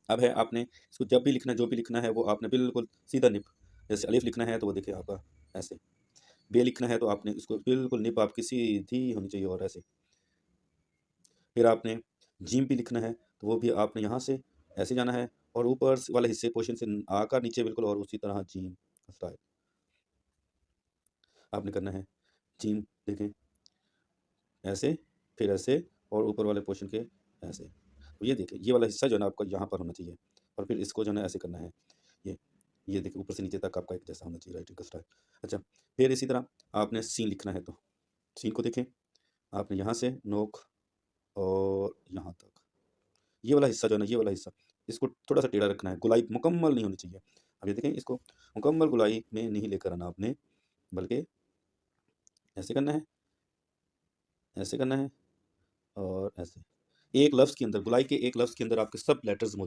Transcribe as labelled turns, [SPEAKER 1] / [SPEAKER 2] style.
[SPEAKER 1] अब है आपने इसको जब भी लिखना है, जो भी लिखना है वो आपने बिल्कुल सीधा निब, जैसे अलिफ लिखना है तो वो देखिए आपका ऐसे, बे लिखना है तो आपने इसको बिल्कुल निब आपकी सीधी होनी चाहिए और ऐसे। फिर आपने जीम भी लिखना है तो वो भी आपने यहाँ से ऐसे जाना है और ऊपर वाले हिस्से पोर्शन से आकर नीचे बिल्कुल और उसी तरह जीम स्टाइल आपने करना है। जीम देखें ऐसे, फिर ऐसे और ऊपर वाले पोर्शन के ऐसे। तो ये देखिए ये वाला हिस्सा जो है ना आपका यहाँ पर होना चाहिए और फिर इसको जो है ना ऐसे करना है। ये ये देखिए ऊपर से नीचे तक आपका एक जैसा होना चाहिए राइटिंग का स्टाइल। अच्छा, फिर इसी तरह आपने सीन लिखना है तो सीन को देखें, आपने यहाँ से नोक और यहाँ तक ये वाला हिस्सा जो है ना, ये वाला हिस्सा इसको थोड़ा सा टेढ़ा रखना है, गोलाई मुकम्मल नहीं होनी चाहिए। अब ये देखें इसको मुकम्मल गोलाई में नहीं लेकर आना आपने, बल्कि ऐसे करना है, ऐसे करना है और ऐसे। एक लफ्ज़ के अंदर, गोलाई के एक लफ्ज़ के अंदर आपके सब लेटर्स मौजूद